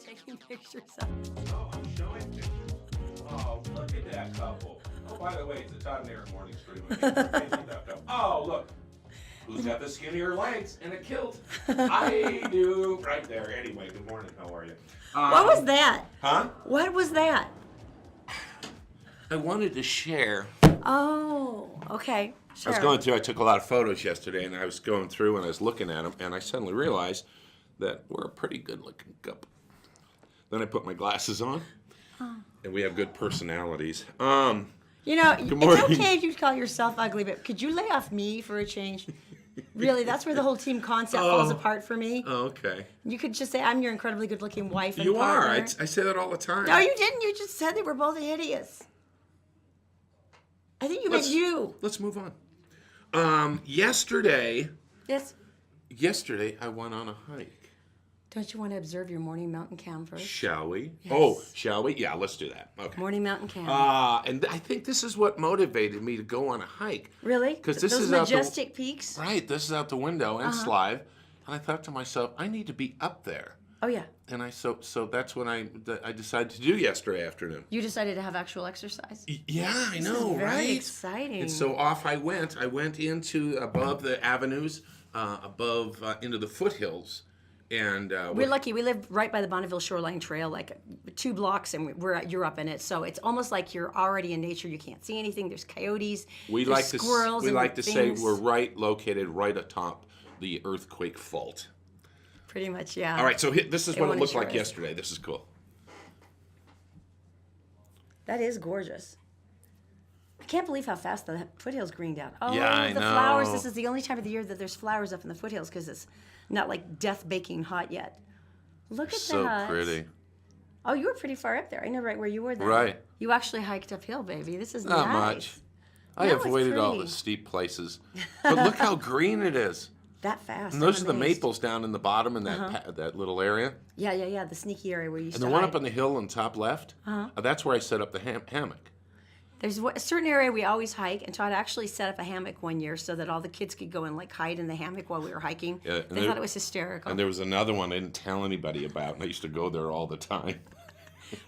taking pictures of. Oh, I'm showing pictures. Oh, look at that couple. Oh, by the way, it's the Todd and Erin Morning stream. Oh, look. Who's got the skinnier legs and a kilt? I do. Right there. Anyway, good morning. How are you? What was that? Huh? What was that? I wanted to share. Oh, okay. Sure. I took a lot of photos yesterday, and I was going through and I was looking at them, and I suddenly realized that we're a pretty good-looking couple. Then I put my glasses on, and we have good personalities. You know, Good it's morning. okay if you call yourself ugly, but could you lay off me for a change? Really, that's where the whole team concept falls apart for me. Oh, okay. You could just say, I'm your incredibly good-looking wife and You are. partner. I say that all the time. No, you didn't. You just said they were both hideous. I think you meant you. Let's move on. Yesterday I went on a hike. Don't you want to observe your morning mountain cam first? Shall we? Yes. Oh, shall we? Yeah, let's do that. Okay. Morning mountain cam. And I think this is what motivated me to go on a hike. Really? Because this Those is out majestic peaks? Right, this is out the window and it's live. And I thought to myself, I need to be up there. Oh, yeah. And so that's what I decided to do yesterday afternoon. You decided to have actual exercise? Yeah, I know, This is very right? exciting. And so off I went. I went into above the avenues, into the foothills. And we're lucky. We live right by the Bonneville Shoreline Trail, like 2 blocks, and you're up in it. So it's almost like you're already in nature. You can't see anything. There's coyotes. There's squirrels. We and like to say things. we're located right atop the earthquake fault. Pretty much, yeah. All right, so this is what it looked sure like is. yesterday. This is cool. That is gorgeous. I can't believe how fast the foothills greened out. Oh, Yeah, I the know. flowers. This is the only time of the year that there's flowers up in the foothills because it's not like death baking hot yet. Look at So that. pretty. Oh, you were pretty far up there. I know right where you were then. Right. You actually hiked uphill, baby. This is Not nice. much. I No, it's avoided all the pretty. steep places. But look how green it is. That fast. And those I'm are the amazed. maples down in the bottom in that little area. Yeah. The sneaky area where you used And to the one hide. up on the hill on top left, that's where I set up the hammock. There's a certain area we always hike, and Todd actually set up a hammock one year so that all the kids could go and like hide in the hammock while we were hiking. Yeah, and They thought it was hysterical. And there was another one I didn't tell anybody about, and I used to go there all the time.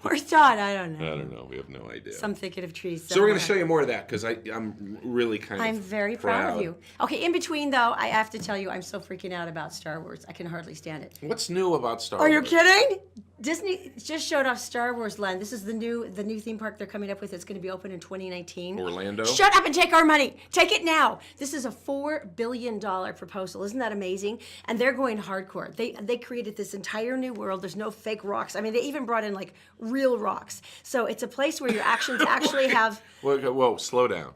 Where's Todd? I don't know. I don't know. We have no idea. Some thicket of trees. So we're going to somewhere. show you more of that because I'm really kind of I'm very proud of you. Okay, in between though, I have to tell you, I'm so freaking out about Star Wars. I can hardly stand it. What's new about Star Are Wars? you kidding? Disney just showed off Star Wars Land. This is the new theme park they're coming up with. It's going to be open in 2019. Orlando? Shut up and take our money. Take it now. This is a $4 billion proposal. Isn't that amazing? And they're going hardcore. They created this entire new world. There's no fake rocks. I mean, they even brought in like real rocks. So it's a place where your actions actually have. Whoa, slow down.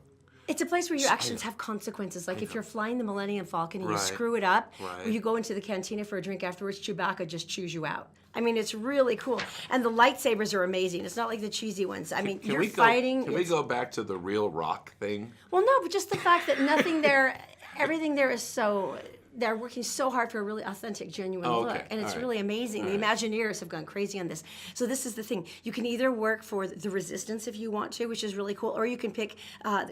It's a place where your actions have consequences. Like if you're flying the Millennium Falcon and you screw it up, or you go into the cantina for a drink afterwards, Chewbacca just chews you out. I mean, it's really cool. And the lightsabers are amazing. It's not like the cheesy ones. I mean, you're fighting. Can we go back to the real rock thing? Well, no, but just the fact that nothing there, everything there is so. They're working so hard for a really authentic, genuine look, and it's really amazing. The Imagineers have gone crazy on this. So this is the thing: you can either work for the Resistance if you want to, which is really cool, or you can pick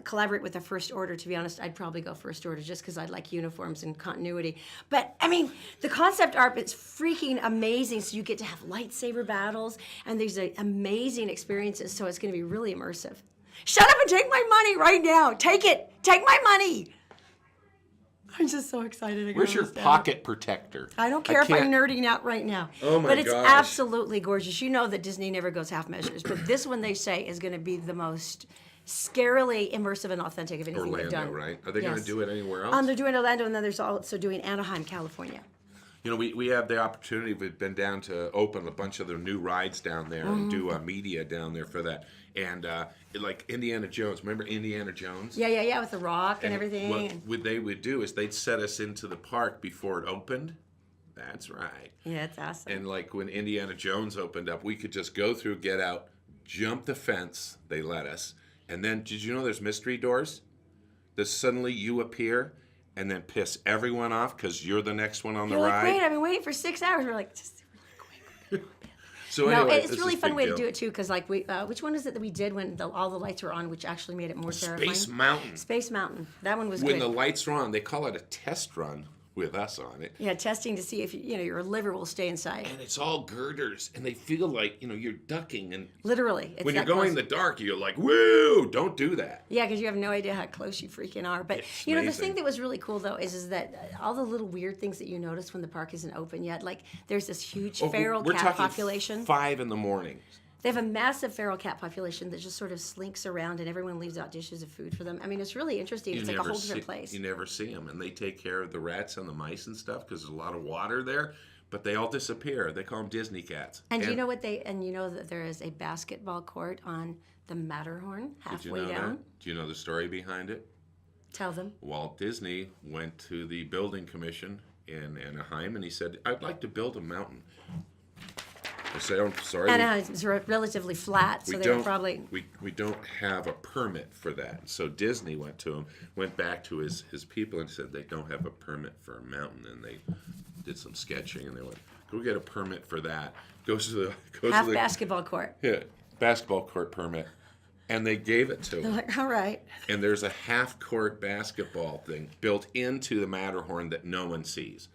collaborate with the First Order. To be honest, I'd probably go First Order just because I like uniforms and continuity. But I mean, the concept art is freaking amazing. So you get to have lightsaber battles, and there's amazing experiences. So it's going to be really immersive. Shut up and take my money right now. Take it. Take my money. I'm just so excited. Where's your pocket protector? I don't care if I'm nerding out right now. Oh my But it's gosh. absolutely gorgeous. You know that Disney never goes half measures, but this one they say is going to be the most scarily immersive and authentic of anything they've done. Orlando, right? Are they going to Yes. do it anywhere else? They're doing Orlando, and then there's also doing Anaheim, California. You know, we have the opportunity. We've been down to open a bunch of their new rides down there and do media down there for that. And like Indiana Jones. Remember Indiana Jones? Yeah, with the rock and everything. What they would do is they'd set us into the park before it opened. That's right. Yeah, it's awesome. And like when Indiana Jones opened up, we could just go through, get out, jump the fence. They let us. And then, did you know there's mystery doors? That suddenly you appear and then piss everyone off because you're the next one on the You're like, ride. wait, I've been waiting for 6 hours. We're like, just quick. So No, anyway, it's this a really is fun big way deal. to do it too, because like which one is it that we did when all the lights were on, which actually made it more terrifying? Space Mountain. Space Mountain. That one was When good. the lights are on, they call it a test run with us on it. Yeah, testing to see if your liver will stay inside. And it's all girders, and they feel like you're ducking. And literally, it's when you're that going in close. the dark, you're like, woo! Don't do that. Yeah, because you have no idea how close you freaking are. But It's the amazing. thing that was really cool though is that all the little weird things that you notice when the park isn't open yet. Like there's this huge feral we're cat talking population. 5 a.m. They have a massive feral cat population that just sort of slinks around, and everyone leaves out dishes of food for them. I mean, it's really interesting. It's like a whole different place. You never see them, and they take care of the rats and the mice and stuff because there's a lot of water there. But they all disappear. They call them Disney cats. And you know that there is a basketball court on the Matterhorn halfway down. That? Do you know the story behind it? Tell them. Walt Disney went to the building commission in Anaheim, and he said, "I'd like to build a mountain." I said, "I'm sorry." Anaheim's relatively flat, so they were probably. We don't have a permit for that. So Disney went back to his people and said they don't have a permit for a mountain, and they did some sketching, and they went, "Go get a permit for that." Goes to the Basketball court. Yeah, basketball court permit, and they gave it to They're him. like, all right. And there's a half-court basketball thing built into the Matterhorn that no one sees,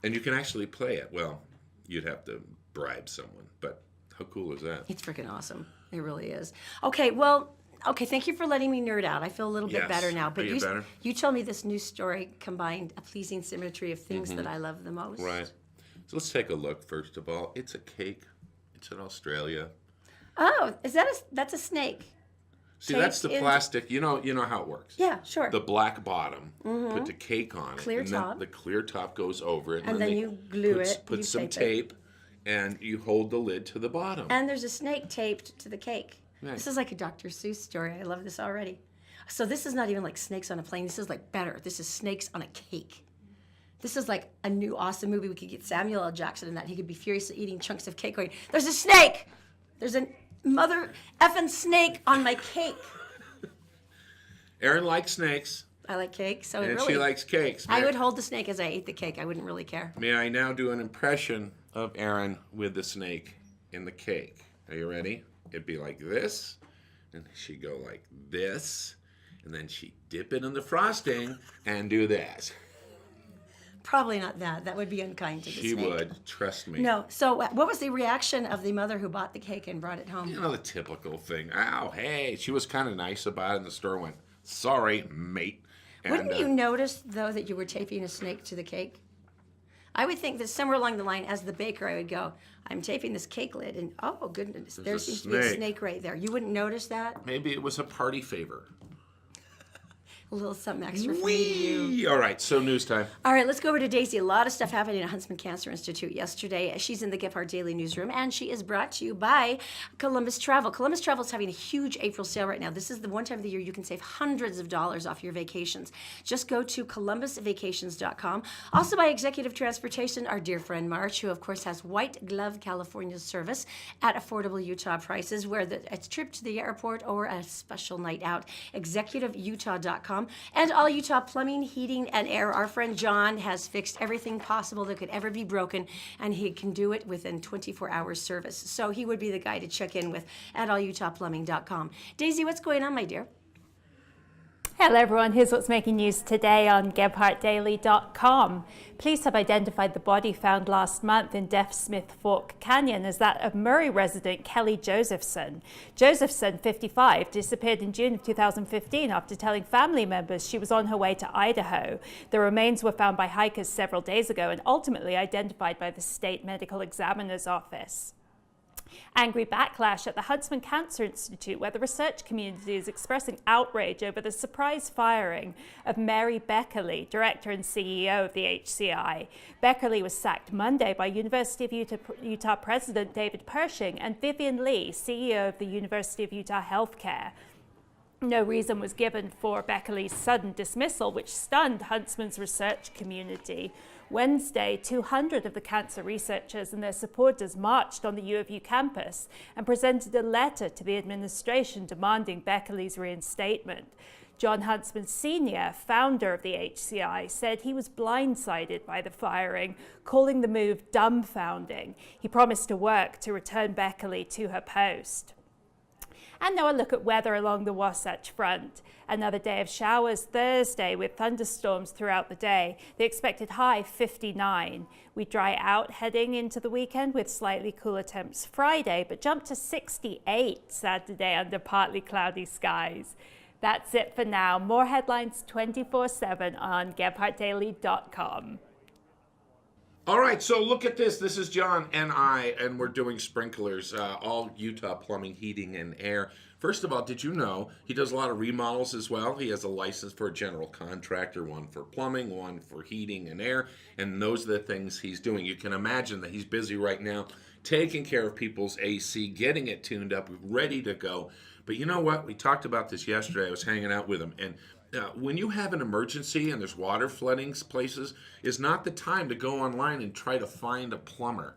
and you can actually play it. Well, you'd have to bribe someone, but how cool is that? It's freaking awesome. It really is. Okay, thank you for letting me nerd out. I feel a little bit better now. But Are you better? You told me this new story combined a pleasing symmetry of things that I love the most. Right. So let's take a look. First of all, it's a cake. It's in Australia. Oh, that's a snake? See, that's the Taped plastic. You know how it works. Yeah, sure. The black bottom. Put the cake on it. Clear and top. Then the clear top goes over it. And then you glue it, Put you some tape it. tape, and you hold the lid to the bottom. And there's a snake taped to the cake. Right. This is like a Dr. Seuss story. I love this already. So this is not even like snakes on a plane. This is like better. This is snakes on a cake. This is like a new awesome movie. We could get Samuel L. Jackson in that. He could be furiously eating chunks of cake going, "There's a snake! There's a mother effing snake on my cake." Erin likes snakes, I like cake, so and really, she likes cakes. I would hold the snake as I ate the cake. I wouldn't really care. May I now do an impression of Erin with the snake in the cake? Are you ready? It'd be like this, and she'd go like this, and then she'd dip it in the frosting and do this. Probably not that. That would be unkind to the She snake. would, trust me. No. So what was the reaction of the mother who bought the cake and brought it home? You know, the typical thing. Ow, hey. She was kind of nice about it, and the store went, "Sorry, mate." And, Wouldn't you notice, though, that you were taping a snake to the cake? I would think that somewhere along the line, as the baker, I would go, "I'm taping this cake lid," and oh, goodness, there a seems to be a snake. snake right there. You wouldn't notice that? maybe it was a party favor. A little something extra for me to you. Whee! All right, so news time. All right, let's go over to Daisy. A lot of stuff happening at Huntsman Cancer Institute yesterday. She's in the Gephardt Daily newsroom, and she is brought to you by Columbus Travel. Columbus Travel is having a huge April sale right now. This is the one time of the year you can save hundreds of dollars off your vacations. Just go to columbusvacations.com. Also by Executive Transportation, our dear friend March, who of course has white glove California service at affordable Utah prices, where it's a trip to the airport or a special night out. ExecutiveUtah.com. And All Utah Plumbing, Heating, and Air. Our friend John has fixed everything possible that could ever be broken, and he can do it within 24 hours service. So he would be the guy to check in with at allutahplumbing.com. Daisy, what's going on, my dear? Hello everyone, here's what's making news today on GephardtDaily.com. Police have identified the body found last month in Deaf Smith Fork Canyon as that of Murray resident Kelly Josephson. Josephson, 55, disappeared in June of 2015 after telling family members she was on her way to Idaho. The remains were found by hikers several days ago and ultimately identified by the state medical examiner's office. Angry backlash at the Huntsman Cancer Institute, where the research community is expressing outrage over the surprise firing of Mary Beckerly, director and CEO of the HCI. Beckerly was sacked Monday by University of Utah President David Pershing and Vivian Lee, CEO of the University of Utah Healthcare. No reason was given for Beckerly's sudden dismissal, which stunned Huntsman's research community. Wednesday, 200 of the cancer researchers and their supporters marched on the U of U campus and presented a letter to the administration demanding Beckerly's reinstatement. John Huntsman Sr., founder of the HCI, said he was blindsided by the firing, calling the move dumbfounding. He promised to work to return Beckerly to her post. And now a look at weather along the Wasatch Front. Another day of showers Thursday with thunderstorms throughout the day. The expected high 59. We dry out heading into the weekend with slightly cooler temps Friday, but jump to 68 Saturday under partly cloudy skies. That's it for now. More headlines 24/7 on GebhardtDaily.com. All right, so look at this. This is John and I, and we're doing sprinklers, all Utah plumbing, heating, and air. First of all, did you know he does a lot of remodels as well? He has a license for a general contractor, one for plumbing, one for heating and air, and those are the things he's doing. You can imagine that he's busy right now taking care of people's AC, getting it tuned up, ready to go. But you know what? We talked about this yesterday. I was hanging out with him, and when you have an emergency and there's water flooding places, is not the time to go online and try to find a plumber,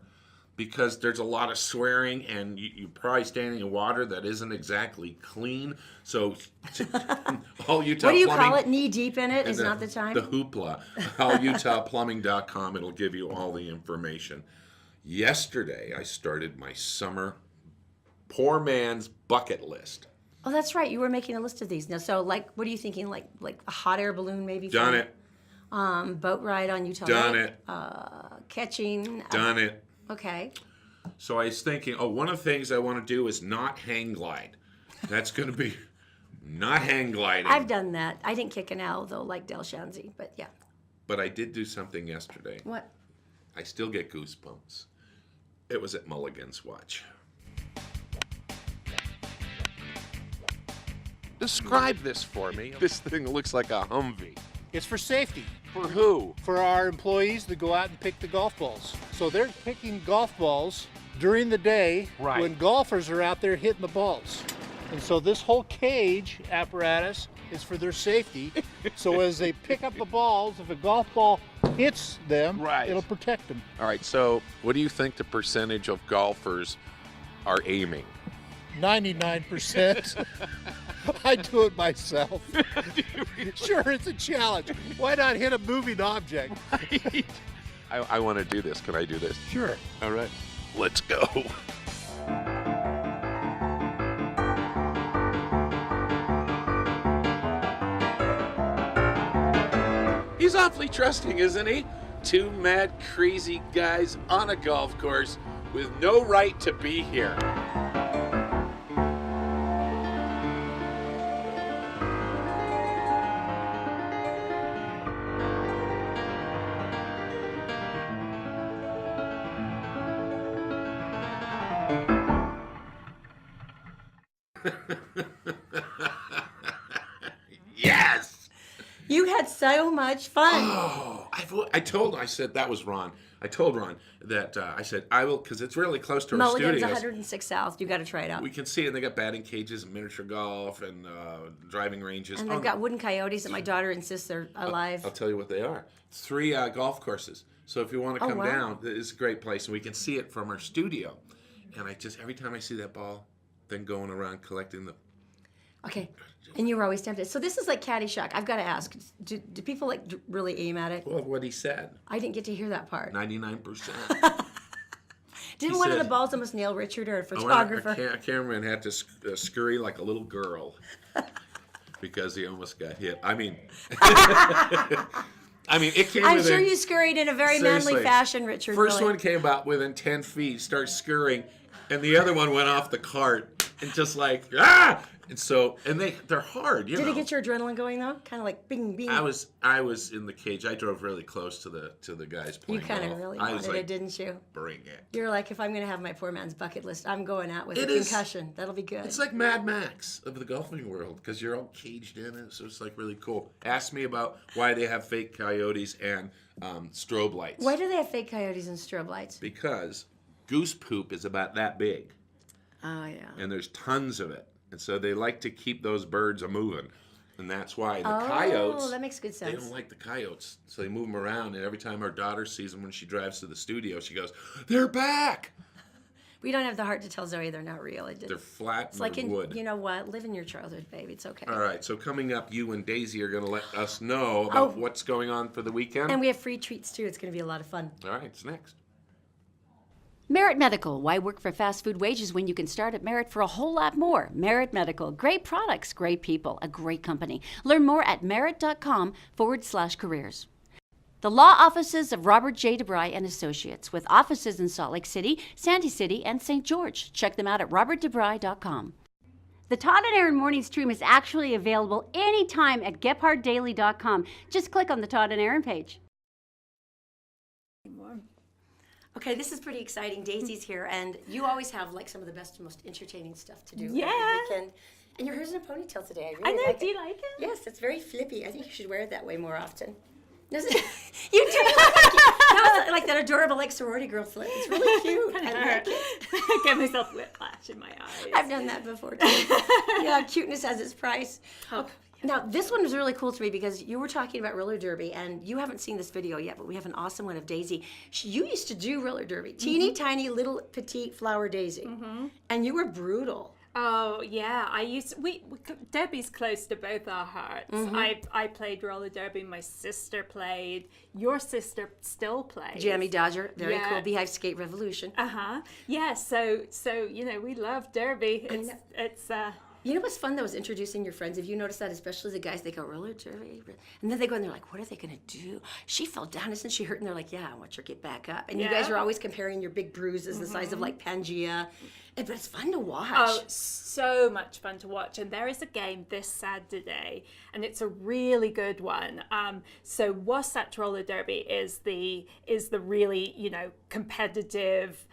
because there's a lot of swearing and you're probably standing in water that isn't exactly clean. So all Utah What do you plumbing, call it? Knee deep in it is not the time? The hoopla. AllUtahPlumbing.com. It'll give you all the information. Yesterday, I started my summer poor man's bucket list. Oh, that's right. You were making a list of these. Now, so, like, what are you thinking? Like a hot air balloon, maybe? Done it. Boat ride on Utah Done Lake. it. Catching. Done it. Okay. So I was thinking, one of the things I want to do is not hang glide. That's going to be not hang gliding. I've done that. I didn't kick an owl, though, like Del Shanzy, but yeah. But I did do something yesterday. What? I still get goosebumps. It was at Mulligan's Watch. Describe this for me. This thing looks like a Humvee. It's for safety. For who? For our employees to go out and pick the golf balls. So they're picking golf balls during the day Right. when golfers are out there hitting the balls. And so this whole cage apparatus is for their safety. So as they pick up the balls, if a golf ball hits them, Right. it'll protect them. All right, so what do you think the percentage of golfers are aiming? 99%. I do it myself. Sure, it's a challenge. Why not hit a moving object? I want to do this. Can I do this? Sure. All right. Let's go. He's awfully trusting, isn't he? Two mad, crazy guys on a golf course with no right to be here. Yes! You had so much fun. Oh, I said, that was Ron. I told Ron that, I said, I will, because it's really close to our Mulligan's studios. 106 South. You got to try it out. We can see it, and they got batting cages and miniature golf and driving ranges. And they've got wooden coyotes that my daughter insists are alive. I'll tell you what they are. 3 golf courses. So if you want to come wow. down, it's a great place, and we can see it from our studio. And every time I see that ball, then going around collecting the... Okay. And you were always tempted. So this is like Caddyshack. I've got to ask, do people really aim at it? Well, what he said. I didn't get to hear that part. 99%. Didn't one of the balls almost nail Richard or a A photographer? cameraman had to scurry like a little girl because he almost got hit. I mean, it came I'm within, sure you scurried in a very seriously, manly fashion, Richard. First really. one came about within 10 feet, starts scurrying, and the other one went off the cart and just like, ah! And so, they're hard, you know. Did it get your adrenaline going though? Kind of like bing, bing. I was in the cage. I drove really close to the guys playing You kind of golf. really I was wanted like, it, didn't you? bring it. You're like, if I'm going to have my poor man's bucket list, I'm going out with It a is- concussion. That'll be good. It's like Mad Max of the golfing world because you're all caged in it, so it's like really cool. Ask me about why they have fake coyotes and strobe lights. Why do they have fake coyotes and strobe lights? Because goose poop is about that big, Oh, yeah. and there's tons of it, and so they like to keep those birds a moving, and that's why the coyotes. Oh, that makes good sense. They don't like the coyotes, so they move them around. And every time our daughter sees them when she drives to the studio, she goes, "They're back." We don't have the heart to tell Zoe they're not real. They're flat It's and like they're in, wood. you know what? Live in your childhood, baby. It's okay. All right, so coming up, you and Daisy are going to let us know about what's going on for the weekend. And we have free treats too. It's going to be a lot of fun. All right, it's next. Merit Medical. Why work for fast food wages when you can start at Merit for a whole lot more? Merit Medical. Great products, great people, a great company. Learn more at merit.com/careers. The law offices of Robert J. DeBry and Associates, with offices in Salt Lake City, Sandy City, and St. George. Check them out at robertdebry.com. The Todd and Erin Morning Stream is actually available anytime at GephardtDaily.com. Just click on the Todd and Erin page. Okay, this is pretty exciting. Daisy's here, and you always have like some of the best and most entertaining stuff to do Yeah. every weekend. And your hair's in a ponytail today. I really know, like do it. you like it? Yes, it's very flippy. I think you should wear it that way more often. Doesn't it? You do. You look like, that was like that adorable like sorority girl flip. It's really cute. I like it. I get myself whiplash in my eyes. I've done that before too. Yeah, cuteness has its price. Oh. Now, this one was really cool to me because you were talking about roller derby, and you haven't seen this video yet, but we have an awesome one of Daisy. You used to do roller derby, teeny tiny little petite flower Daisy, and you were brutal. Oh yeah, Derby's close to both our hearts. I played roller derby. My sister played. Your sister still plays. Jammy Dodger, very Yeah. cool. Beehive Skate Revolution. Yeah. So we love derby. It's You know what's fun though is introducing your friends. If you notice that, especially the guys, they go roller derby, and then they go and they're like, "What are they gonna do? She fell down, isn't she hurt?" And they're like, "Yeah, I watch her get back up." And you guys are always comparing your big bruises the size of like Pangea, but it's fun to watch. Oh, so much fun to watch. And there is a game this Saturday, and it's a really good one. So Wasatch Roller Derby is the really, competitive,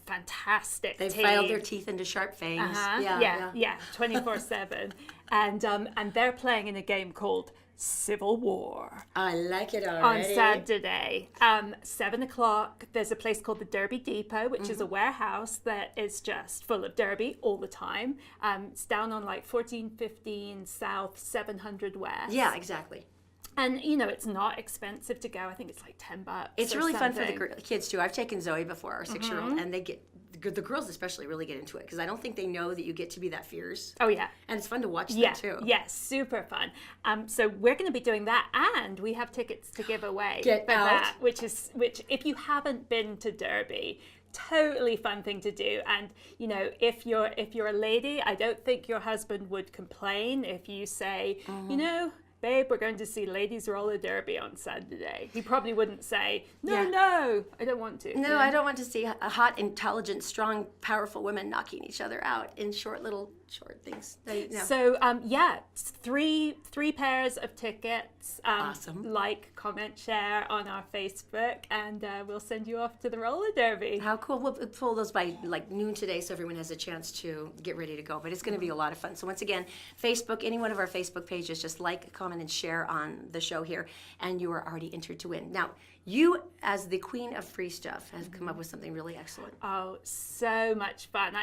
fantastic They've team. filed their teeth into sharp fangs. Yeah, 24/7. And they're playing in a game called Civil War. I like it On already. Saturday, 7 o'clock, there's a place called the Derby Depot, which is a warehouse that is just full of Derby all the time. It's down on like 1415 South, 700 West. Yeah, exactly. And, it's not expensive to go. I think it's like $10. It's or really fun for the something. kids too. I've taken Zoe before, our 6-year-old, and they get the girls especially really get into it because I don't think they know that you get to be that fierce. Oh, yeah. And it's fun to watch Yeah, them too. yeah, super fun. So we're going to be doing that, and we have tickets to give away Get for out. that, which if you haven't been to Derby, totally fun thing to do. And if you're a lady, I don't think your husband would complain if you say, babe, we're going to see ladies roller derby on Saturday. He probably wouldn't say, no, I don't want to. No, I don't want to see a hot, intelligent, strong, powerful women knocking each other out in short things. No. So it's three pairs of tickets. Awesome. Like, comment, share on our Facebook, and we'll send you off to the roller derby. How cool. We'll pull those by like noon today so everyone has a chance to get ready to go. But it's going to be a lot of fun. So once again, Facebook, any one of our Facebook pages, just like, comment, and share on the show here, and you are already entered to win. Now, you, as the queen of free stuff, have come up with something really excellent. Oh, so much fun.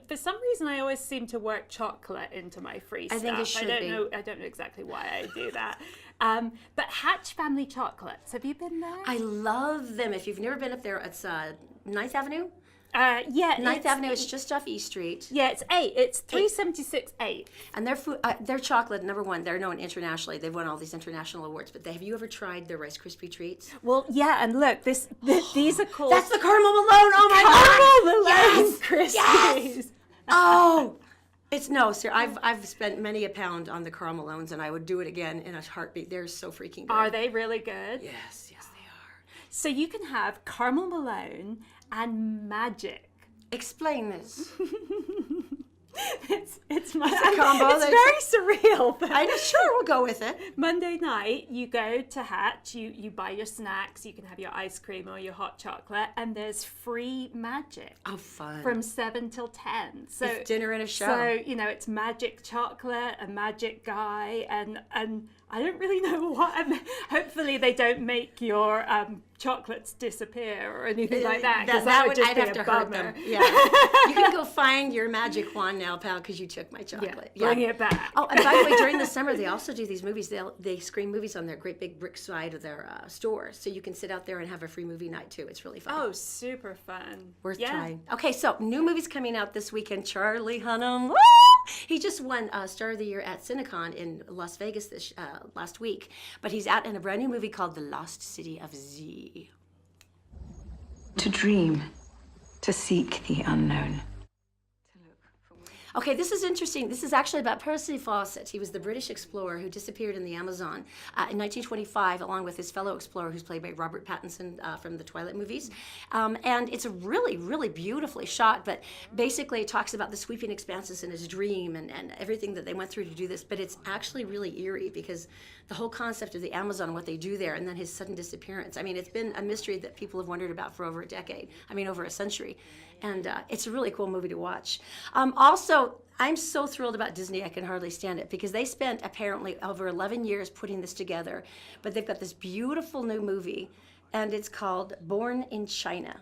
For some reason, I always seem to work chocolate into my free stuff. I think it should I be. don't know exactly why I do that. But Hatch Family Chocolates, have you been there? I love them. If you've never been up there, it's 9th Avenue. Yeah. 9th Avenue is just off East Street. Yeah, it's 8. It's 376 8. And their food, their chocolate, number one, they're known internationally. They've won all these international awards. But have you ever tried their Rice Krispie treats? Well, yeah, and look, these are called That's the Caramel Malone. Oh my Caramel God! Malone Krispies. Yes! Oh, it's no, sir. I've spent many a pound on the Caramel Malones, and I would do it again in a heartbeat. They're so freaking good. Are they really good? Yes, they are. So you can have Caramel Malone and Magic. Explain this. It's my a combo. It's very surreal. But I know. Sure, we'll go with it. Monday night, you go to Hatch. You buy your snacks. You can have your ice cream or your hot chocolate, and there's free magic. Oh, fun. From 7 till 10. So It's dinner and a show. So it's magic chocolate, a magic guy, and I don't really know what. Hopefully, they don't make your chocolates disappear or anything like that. Because that would just I'd be have a to hurt bummer. them. Yeah. You can go find your magic wand now, pal, because you took my chocolate. Bring it back. Oh, and by the way, during the summer, they also do these movies. They screen movies on their great big brick side of their store, so you can sit out there and have a free movie night too. It's really fun. Oh, super fun. Worth trying. Okay, so new movies coming out this weekend. Charlie Hunnam. Woo! He just won Star of the Year at Cinecon in Las Vegas last week, but he's out in a brand new movie called The Lost City of Z. To dream to seek the unknown. Okay, this is interesting. This is actually about Percy Fawcett. He was the British explorer who disappeared in the Amazon in 1925, along with his fellow explorer, who's played by Robert Pattinson from the Twilight movies. And it's a really, really beautifully shot, but basically it talks about the sweeping expanses in his dream and everything that they went through to do this. But it's actually really eerie because the whole concept of the Amazon, what they do there, and then his sudden disappearance. I mean, it's been a mystery that people have wondered about for over a decade. I mean, over a century. And it's a really cool movie to watch. Also, I'm so thrilled about Disney, I can hardly stand it, because they spent apparently over 11 years putting this together. But they've got this beautiful new movie, and it's called Born in China.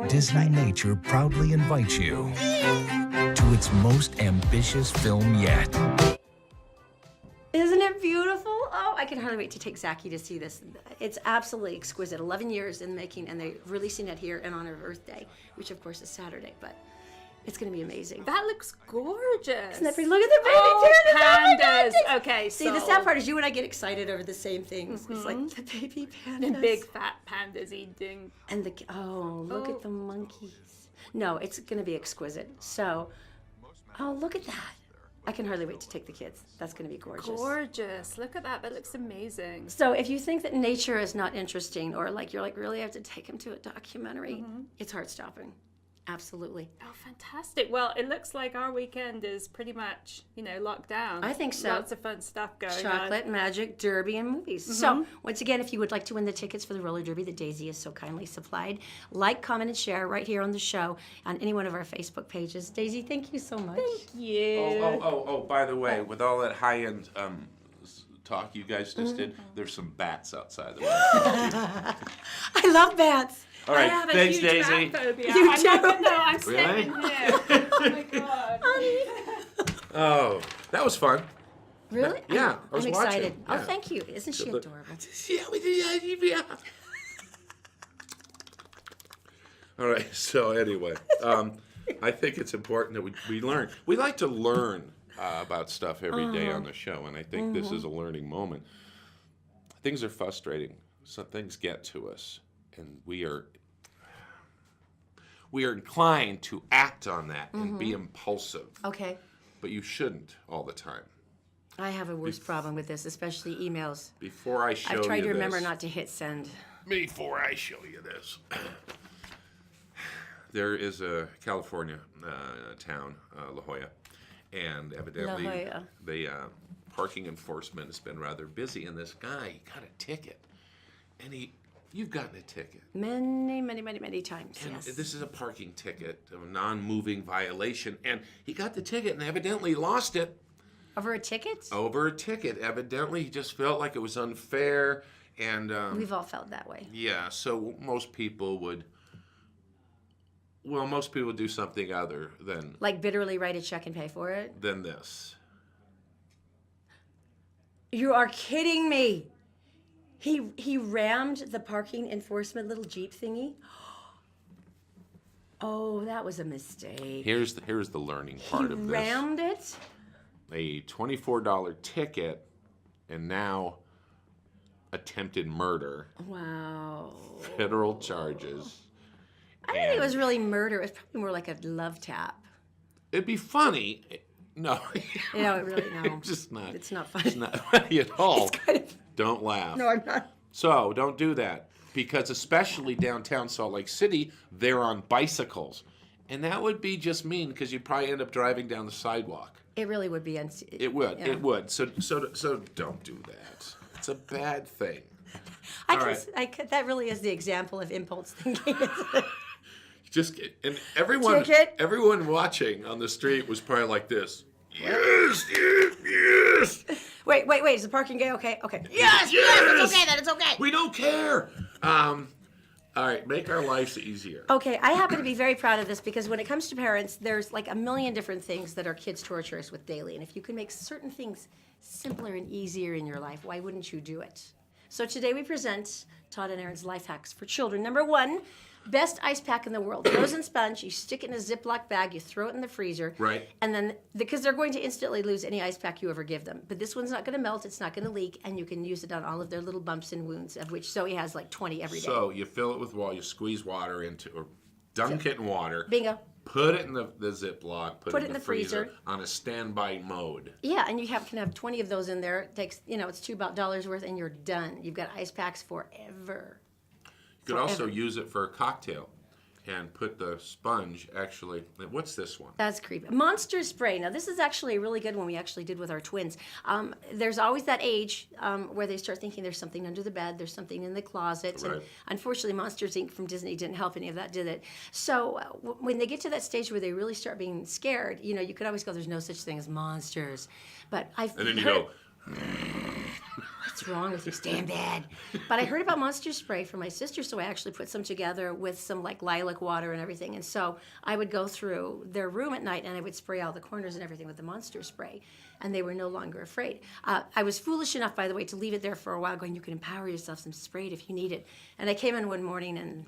Disney Nature proudly invites you to its most ambitious film yet. Isn't it beautiful? Oh, I can hardly wait to take Zachy to see this. It's absolutely exquisite. 11 years in the making, and they're releasing it here in honor of Earth Day, which of course is Saturday, but it's going to be amazing. That looks gorgeous. Isn't that pretty? Look at the baby pandas. pandas. Okay, See, the sad part is you and I get excited over the same things. It's like the baby pandas. And big fat pandas eating. And look at the monkeys. No, it's going to be exquisite. So, look at that. I can hardly wait to take the kids. That's going to be gorgeous. Gorgeous. Look at that. That looks amazing. So if you think that nature is not interesting, or like you're like, really have to take them to a documentary, it's heart-stopping. Absolutely. Oh, fantastic. Well, it looks like our weekend is pretty much, locked down. I think so. Lots of fun stuff going on. Chocolate, magic, derby, and movies. So once again, if you would like to win the tickets for the roller derby that Daisy has so kindly supplied, like, comment, and share right here on the show on any one of our Facebook pages. Daisy, thank you so much. Thank you. Oh, by the way, with all that high-end talk you guys just did, there's some bats outside the window. I love bats. All right, I have thanks, a huge Daisy. rat phobia. You I do? never know. I'm Really? staying here. Oh my god. Oh, that was fun. Really? Yeah, I was I'm excited. watching. Oh, Yeah. thank you. Isn't she adorable? Yeah, we did. Yeah. All right. So anyway, I think it's important that we learn. We like to learn about stuff every day on the show, and I think this is a learning moment. Things are frustrating. Some things get to us, and we are inclined to act on that and be impulsive. Okay. But you shouldn't all the time. I have a worse problem with this, especially emails. Before I show you I've tried to remember this, not to hit send. Before I show you this, there is a California town, La Jolla, and evidently La Jolla. the parking enforcement has been rather busy, and this guy got a ticket, and you've gotten a ticket. Many times, And yes. this is a parking ticket, a non-moving violation, and he got the ticket and evidently lost it. Over a ticket? Over a ticket. Evidently, he just felt like it was unfair, and We've all felt that way. yeah, so most people would do something other than Like bitterly write a check and pay for it? this. You are kidding me. He rammed the parking enforcement little Jeep thingy. Oh, that was a mistake. Here's the learning part of He this. rammed it? A $24 ticket, and now attempted murder, Wow. federal charges. I don't think it was really murder. It was probably more like a love tap. It'd be funny. No. No. It's just not. It's not funny. It's not funny at all. It's kind of... Don't laugh. No, I'm not. So don't do that, because especially downtown Salt Lake City, they're on bicycles, and that would be just mean, because you'd probably end up driving down the sidewalk. It really would be. It would. Yeah. It would. So don't do that. It's a bad thing. That really is the example of impulse thinking. Just and everyone Ticket. everyone watching on the street was probably like this. Yes. Wait. Is the parking gate okay? Okay. Yes. It's okay. Then it's okay. We don't care. All right, make our lives easier. Okay, I happen to be very proud of this because when it comes to parents, there's like a million different things that our kids torture us with daily. And if you can make certain things simpler and easier in your life, why wouldn't you do it? So today we present Todd and Erin's life hacks for children. Number 1, best ice pack in the world. Frozen sponge, you stick it in a Ziploc bag, you throw it in the freezer. Right. And then, because they're going to instantly lose any ice pack you ever give them. But this one's not going to melt, it's not going to leak, and you can use it on all of their little bumps and wounds, of which Zoe has like 20 every day. So you fill it with water, you squeeze water into, or Dunk it in water. Bingo. Put it in the Ziploc. Put it in the freezer freezer. on a standby mode. Yeah, and you can have 20 of those in there. It takes, it's $2 worth, and you're done. You've got ice packs forever. You could also use it for a cocktail and put the sponge, actually, what's this one? That's creepy. Monster Spray. Now, this is actually a really good one we actually did with our twins. There's always that age where they start thinking there's something under the bed, there's something in the closet. Right. And unfortunately, Monsters, Inc. from Disney didn't help any of that, did it? So when they get to that stage where they really start being scared, you could always go, there's no such thing as monsters. But I've And then you heard, go, what's wrong with you? Stay in bed. But I heard about Monster Spray from my sister, so I actually put some together with some like lilac water and everything. And so I would go through their room at night and I would spray all the corners and everything with the Monster Spray. And they were no longer afraid. I was foolish enough, by the way, to leave it there for a while, going, you can empower yourself some spray if you need it. And I came in one morning and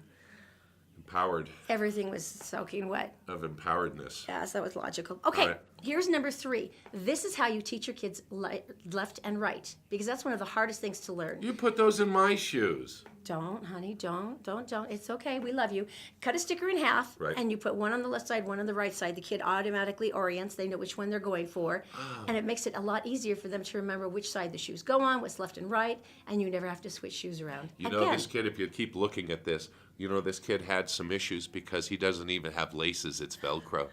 empowered. Everything was soaking wet. Of empoweredness. Yes, that was logical. Okay, Right. Here's number 3. This is how you teach your kids left and right, because that's one of the hardest things to learn. You put those in my shoes. Don't, honey, don't. It's okay, we love you. Cut a sticker in half, Right. and you put one on the left side, one on the right side. The kid automatically orients. They know which one they're going for, and it makes it a lot easier for them to remember which side the shoes go on, what's left and right, and you never have to switch shoes around. You know, this kid, if you keep looking at this, this kid had some issues because he doesn't even have laces. It's Velcro.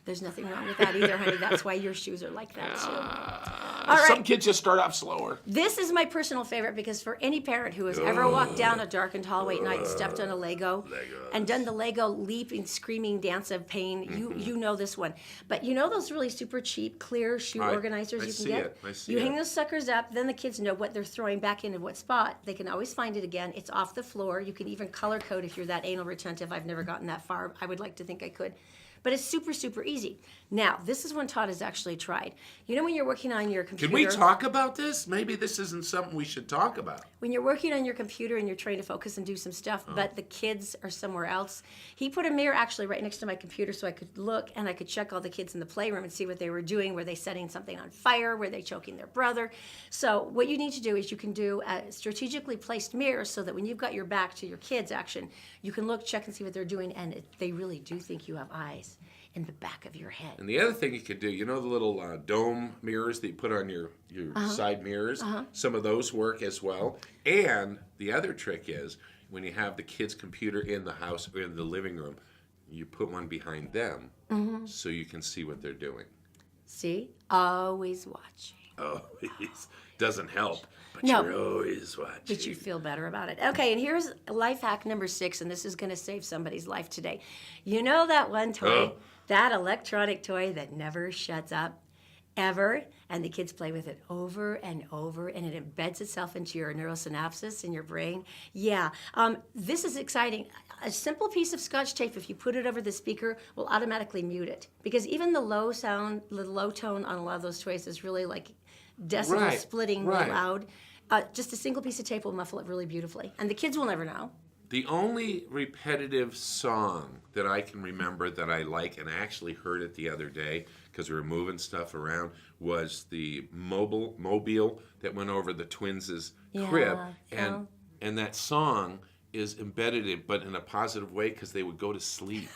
There's nothing wrong with that either, honey. That's why your shoes are like that, too. All Some right. kids just start off slower. This is my personal favorite because for any parent who has ever walked down a darkened hallway at night and stepped on a Lego and done the Lego leaping, screaming dance of pain, you know this one. But you know those really super cheap, clear shoe organizers you can get? I see You it. hang those suckers up, then the kids know what they're throwing back into what spot. They can always find it again. It's off the floor. You can even color code if you're that anal retentive. I've never gotten that far. I would like to think I could. But it's super, super easy. Now, this is one Todd has actually tried. You know when you're working on your computer... Can we talk about this? Maybe this isn't something we should talk about. When you're working on your computer and you're trying to focus and do some stuff, but the kids are somewhere else, he put a mirror actually right next to my computer so I could look and I could check all the kids in the playroom and see what they were doing. Were they setting something on fire? Were they choking their brother? So what you need to do is you can do a strategically placed mirror so that when you've got your back to your kids' action, you can look, check, and see what they're doing, and they really do think you have eyes in the back of your head. And the other thing you could do, the little dome mirrors that you put on your side mirrors? Some of those work as well. And the other trick is, when you have the kid's computer in the house or in the living room, you put one behind them so you can see what they're doing. See? Always watching. Always. Doesn't help, but No. you're always watching. But you feel better about it. Okay, and here's life hack number 6, and this is going to save somebody's life today. You know that one toy, that electronic toy that never shuts up, ever, and the kids play with it over and over, and it embeds itself into your neurosynapses in your brain? Yeah, this is exciting. A simple piece of Scotch tape, if you put it over the speaker, will automatically mute it. Because even the low sound, the low tone on a lot of those toys is really like decibel splitting loud. Just a single piece of tape will muffle it really beautifully. And the kids will never know. The only repetitive song that I can remember that I like, and I actually heard it the other day because we were moving stuff around, was the mobile that went over the twins' crib. Yeah. And that song is embedded in, but in a positive way, because they would go to sleep.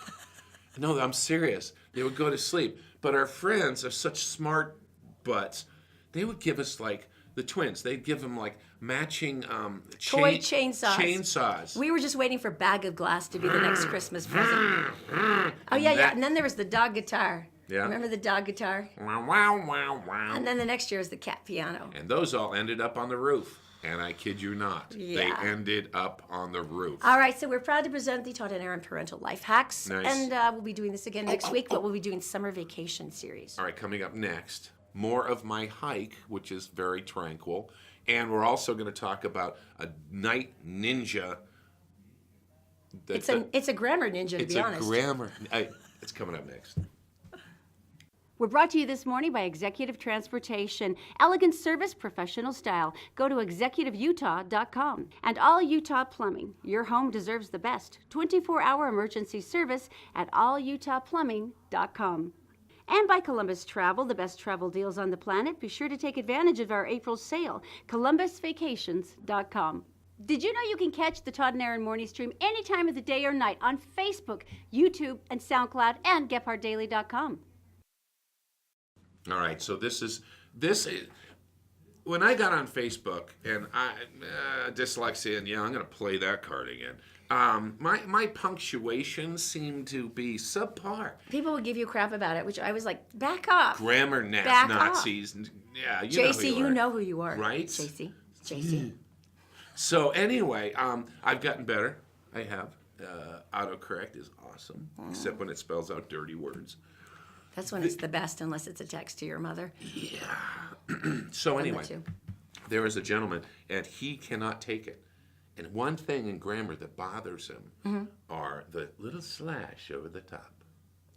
No, I'm serious. They would go to sleep. But our friends are such smart butts. They would give us, like, the twins, they'd give them, like, matching Toy chainsaws. Chainsaws. We were just waiting for Bag of Glass to be the next Christmas present. Oh, yeah. And then there was the dog guitar. Yeah. Remember the dog guitar? Wow, wow, wow, wow. And then the next year is the cat piano. And those all ended up on the roof. And I kid you not, they ended up on the roof. All right, so we're proud to present the Todd and Erin Parental Life Hacks. Nice. And we'll be doing this again next week, but we'll be doing summer vacation series. All right, coming up next, more of my hike, which is very tranquil. And we're also going to talk about a night ninja. It's a grammar ninja, to be honest. It's a grammar. It's coming up next. We're brought to you this morning by Executive Transportation. Elegant service, professional style. Go to executiveutah.com. And All Utah Plumbing. Your home deserves the best. 24-hour emergency service at allutahplumbing.com. And by Columbus Travel, the best travel deals on the planet. Be sure to take advantage of our April sale. columbusvacations.com. Did you know you can catch the Todd and Erin Morning Stream any time of the day or night on Facebook, YouTube, and SoundCloud, and GephartDaily.com? All right, so this is when I got on Facebook, and dyslexia, and I'm going to play that card again. My punctuation seemed to be subpar. People would give you crap about it, which I was like, back up. Grammar Back Nazis. Yeah, JC, you know who you are. Right? JC. So anyway, I've gotten better. I have. Autocorrect is awesome, except when it spells out dirty words. That's when it's the best, unless it's a text to your mother. Yeah. So anyway, there was a gentleman, and he cannot take it. And one thing in grammar that bothers him are the little slash over the top.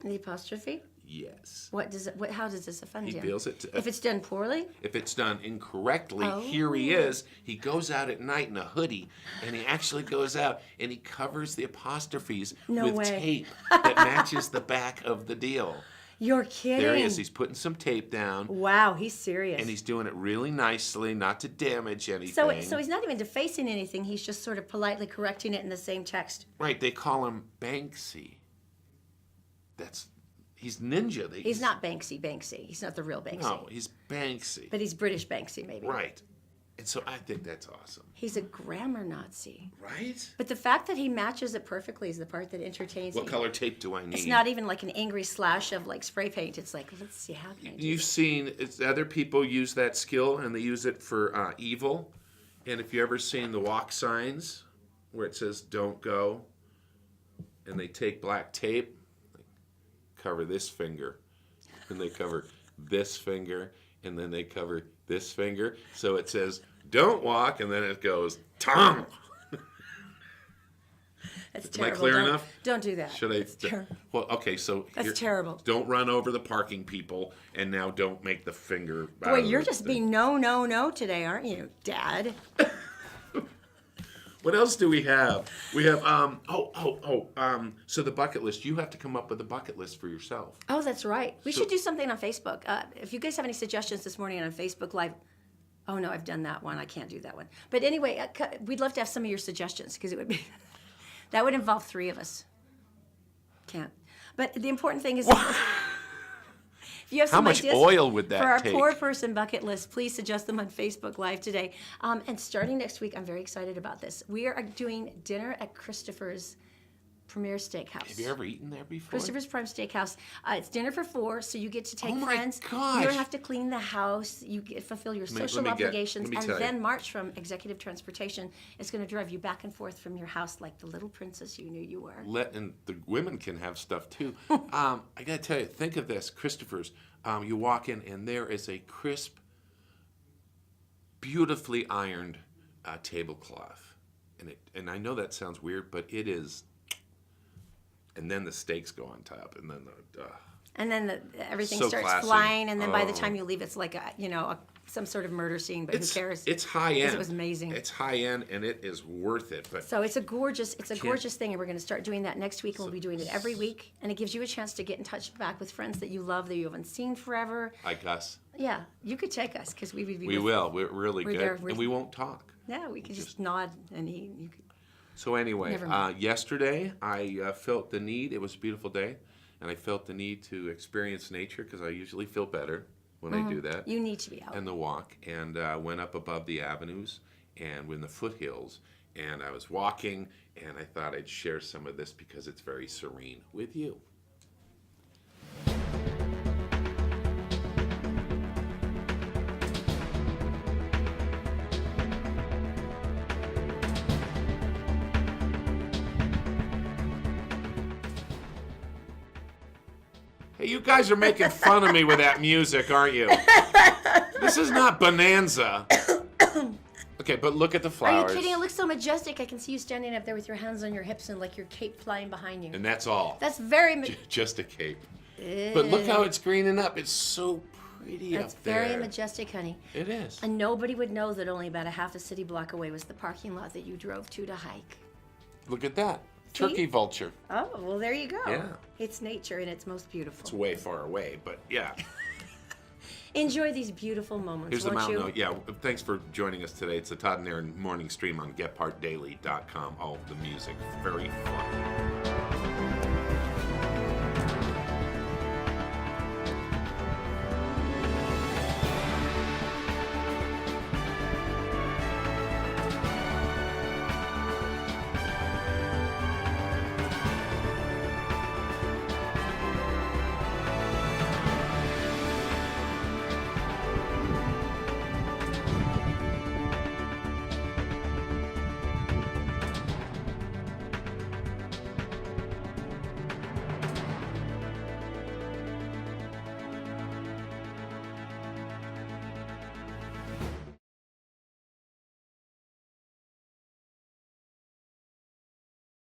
The apostrophe? Yes. How does this offend He you? feels it. If it's done poorly? If it's done incorrectly, here he is. He goes out at night in a hoodie, and he actually goes out and he covers the apostrophes with tape that matches the back of the deal. You're kidding. There he is. He's putting some tape down. Wow, he's serious. And he's doing it really nicely, not to damage anything. So he's not even defacing anything. He's just sort of politely correcting it in the same text. Right. They call him Banksy. He's ninja. He's not Banksy. He's not the real Banksy. No, he's Banksy. But he's British Banksy, maybe. Right. And so I think that's awesome. He's a grammar Nazi. Right? But the fact that he matches it perfectly is the part that entertains me. What color tape do I need? It's not even like an angry slash of like spray paint. It's like, let's see, how can I do You've this? seen other people use that skill, and they use it for evil. And if you ever seen the walk signs where it says "Don't go," and they take black tape, cover this finger, and they cover this finger, and then they cover this finger, so it says "Don't walk," and then it goes "Tom." That's Am I terrible. clear enough? Don't do that. Should I? That's terrible. Well, okay, so That's terrible. Don't run over the parking people, and now don't make the finger. Boy, you're just being no today, aren't you, Dad? What else do we have? We have so the bucket list. You have to come up with a bucket list for yourself. Oh, that's right. We should do something on Facebook. If you guys have any suggestions this morning on Facebook Live. Oh no, I've done that one. I can't do that one. But anyway, we'd love to have some of your suggestions because it would be that would involve 3 of us. Can't. But the important thing is. If you have some How much ideas oil would that for our take? poor person bucket list, please suggest them on Facebook Live today. And starting next week, I'm very excited about this. We are doing dinner at Christopher's Premier Steakhouse. Have you ever eaten there before? Christopher's Prime Steakhouse. It's dinner for 4, so you get to take Oh my friends. gosh. You don't have to clean the house. You fulfill your social obligations, and tell you. then March from Executive Transportation is going to drive you back and forth from your house like the little princess you knew you were. And the women can have stuff too. I gotta tell you, think of this, Christopher's. You walk in, and there is a crisp, beautifully ironed tablecloth, and I know that sounds weird, but it is. And then the steaks go on top, and then everything So starts classy. Flying, and then by the time you leave, it's like some sort of murder scene. But who cares? It's high end. It was amazing. It's high end, and it is worth it. But so it's a gorgeous thing, and we're going to start doing that next week, and we'll be doing it every week. And it gives you a chance to get in touch back with friends that you love that you haven't seen forever. Like us. Yeah, you could take us because we would be. We will. We're really good, there. and we won't talk. Yeah, we could just nod and eat. You could. So anyway, Never mind. yesterday I felt the need. It was a beautiful day, and I felt the need to experience nature because I usually feel better when I do that. You need to be out. And the walk, and went up above the avenues and in the foothills, and I was walking, and I thought I'd share some of this because it's very serene with you. Hey, you guys are making fun of me with that music, aren't you? This is not Bonanza. Okay, but look at the flowers. Are you kidding? It looks so majestic. I can see you standing up there with your hands on your hips and like your cape flying behind you. And that's all. That's very. Just a cape. But look how it's greening up. It's so pretty That's up there. very majestic, honey. It is. And nobody would know that only about a half a city block away was the parking lot that you drove to hike. Look at that. See? Turkey vulture. Oh, well, there you go. Yeah. It's nature and it's most beautiful. It's way far away, but yeah. Enjoy these beautiful moments, Here's the won't mountain you? note. Yeah, thanks for joining us today. It's the Todd and Erin Morning Stream on GetPartDaily.com. All the music, very fun.